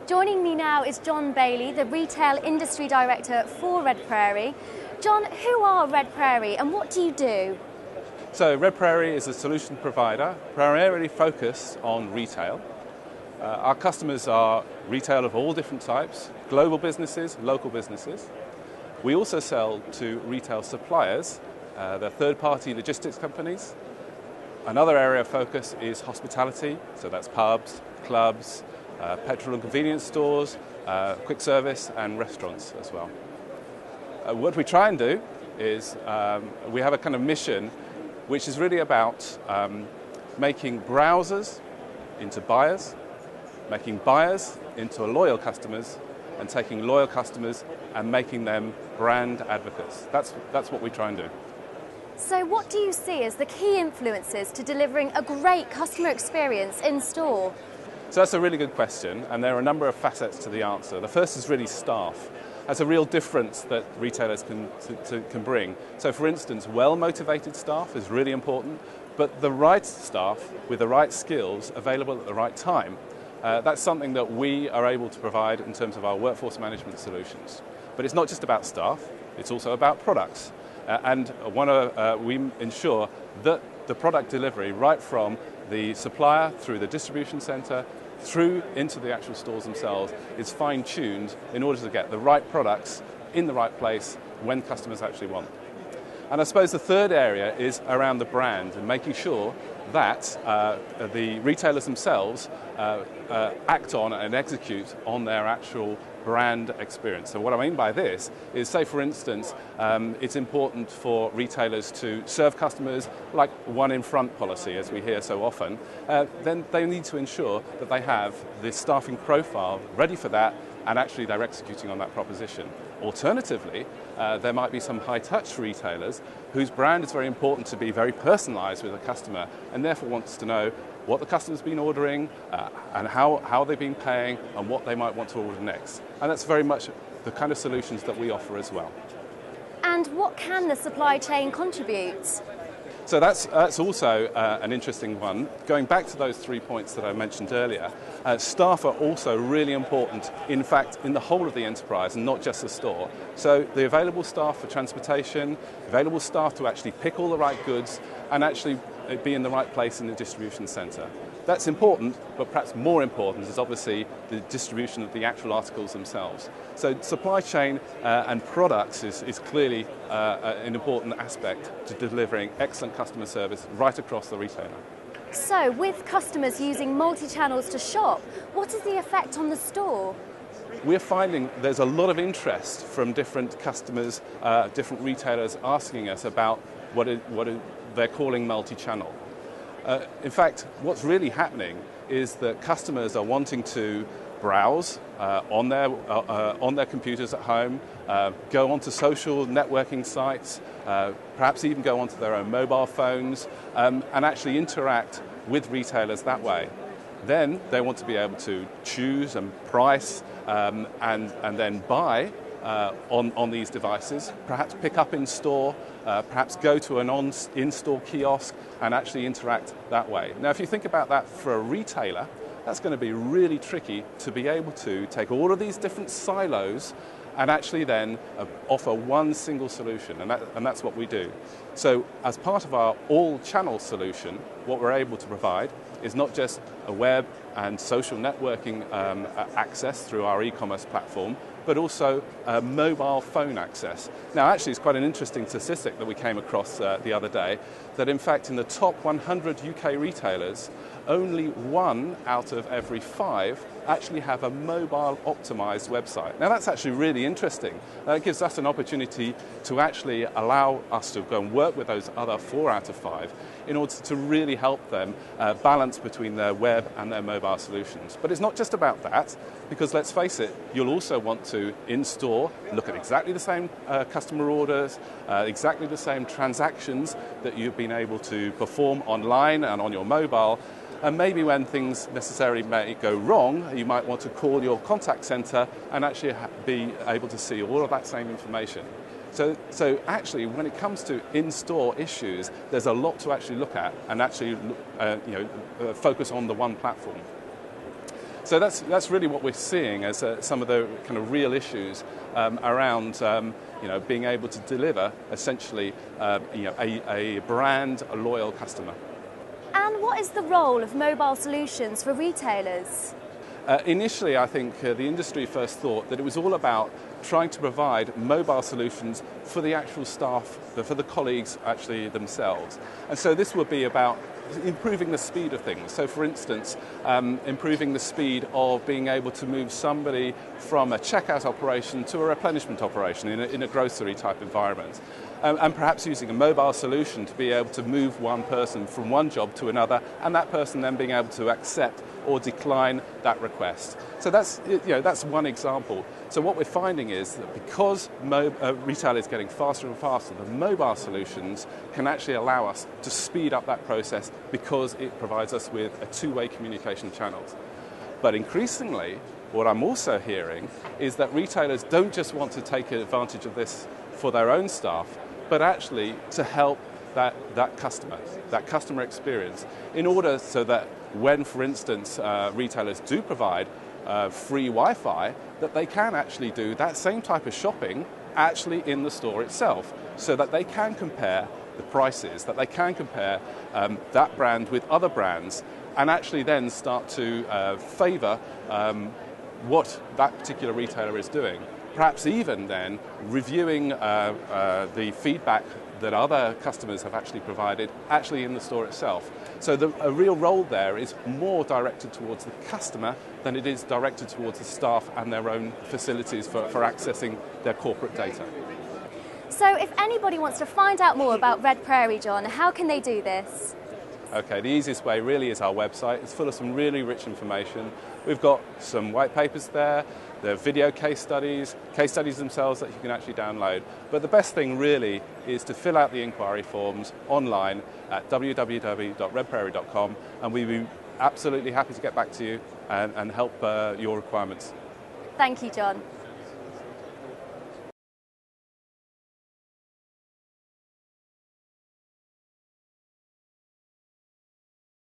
Joining me now is John Bailey, the Retail Industry Director for Red Prairie. John, who are Red Prairie and what do you do? So Red Prairie is a solution provider primarily focused on retail. Our customers are retail of all different types, global businesses, local businesses. We also sell to retail suppliers, they're third-party logistics companies. Another area of focus is hospitality, so that's pubs, clubs, petrol and convenience stores, quick service and restaurants as well. What we try and do is we have a kind of mission which is really about making browsers into buyers, making buyers into loyal customers, and taking loyal customers and making them brand advocates. That's what we try and do. So what do you see as the key influences to delivering a great customer experience in store? So that's a really good question, and there are a number of facets to the answer. The first is really staff. That's a real difference that retailers can bring. So for instance, well-motivated staff is really important, but the right staff with the right skills available at the right time, that's something that we are able to provide in terms of our workforce management solutions. But it's not just about staff, it's also about products. We ensure that the product delivery, right from the supplier through the distribution centre, through into the actual stores themselves, is fine-tuned in order to get the right products in the right place when customers actually want. And I suppose the third area is around the brand and making sure that the retailers themselves act on and execute on their actual brand experience. So what I mean by this is, say for instance, it's important for retailers to serve customers like one in front policy, as we hear so often. Then they need to ensure that they have the staffing profile ready for that, and actually they're executing on that proposition. Alternatively, there might be some high-touch retailers whose brand is very important to be very personalised with a customer, and therefore wants to know what the customer's been ordering and how they've been paying and what they might want to order next. And that's very much the kind of solutions that we offer as well. And what can the supply chain contribute? So that's also an interesting one. Going back to those 3 points that I mentioned earlier, staff are also really important, in fact, in the whole of the enterprise and not just the store. So the available staff for transportation, available staff to actually pick all the right goods and actually be in the right place in the distribution centre. That's important, but perhaps more important is obviously the distribution of the actual articles themselves. So supply chain and products is clearly an important aspect to delivering excellent customer service right across the retailer. So with customers using multi-channels to shop, what is the effect on the store? We're finding there's a lot of interest from different customers, different retailers asking us about what they're calling multi-channel. In fact, what's really happening is that customers are wanting to browse on their computers at home, go onto social networking sites, perhaps even go onto their own mobile phones, and actually interact with retailers that way. Then they want to be able to choose and price and then buy on these devices, perhaps pick up in store, perhaps go to an in-store kiosk and actually interact that way. Now, if you think about that for a retailer, that's going to be really tricky to be able to take all of these different silos and actually then offer one single solution, and that's what we do. So as part of our all-channel solution, what we're able to provide is not just a web and social networking access through our e-commerce platform, but also mobile phone access. Now, actually, it's quite an interesting statistic that we came across the other day, that in fact in the top 100 UK retailers, only 1 out of every 5 actually have a mobile optimized website. Now that's actually really interesting. It gives us an opportunity to actually allow us to go and work with those other 4 out of 5 in order to really help them balance between their web and their mobile solutions. But it's not just about that, because let's face it, you'll also want to in-store look at exactly the same customer orders, exactly the same transactions that you've been able to perform online and on your mobile. And maybe when things necessarily may go wrong, you might want to call your contact centre and actually be able to see all of that same information. So actually, when it comes to in-store issues, there's a lot to actually look at and actually focus on the one platform. So that's really what we're seeing as some of the kind of real issues around being able to deliver essentially a brand, a loyal customer. And what is the role of mobile solutions for retailers? Initially, I think the industry first thought that it was all about trying to provide mobile solutions for the actual staff, for the colleagues actually themselves. And so this would be about improving the speed of things. So for instance, improving the speed of being able to move somebody from a checkout operation to a replenishment operation in a grocery type environment. And perhaps using a mobile solution to be able to move one person from one job to another, and that person then being able to accept or decline that request. So that's one example. So what we're finding is that because retail is getting faster and faster, the mobile solutions can actually allow us to speed up that process because it provides us with a two-way communication channels. But increasingly, what I'm also hearing is that retailers don't just want to take advantage of this for their own staff, but actually to help that customer experience, in order so that when, for instance, retailers do provide free Wi-Fi, that they can actually do that same type of shopping actually in the store itself, so that they can compare the prices, that they can compare that brand with other brands, and actually then start to favour what that particular retailer is doing. Perhaps even then reviewing the feedback that other customers have actually provided actually in the store itself. So a real role there is more directed towards the customer than it is directed towards the staff and their own facilities for accessing their corporate data. So if anybody wants to find out more about Red Prairie, John, how can they do this? Okay, the easiest way really is our website. It's full of some really rich information. We've got some white papers there, there are video case studies themselves that you can actually download. But the best thing really is to fill out the inquiry forms online at www.redprairie.com, and we'd be absolutely happy to get back to you and help your requirements. Thank you, John.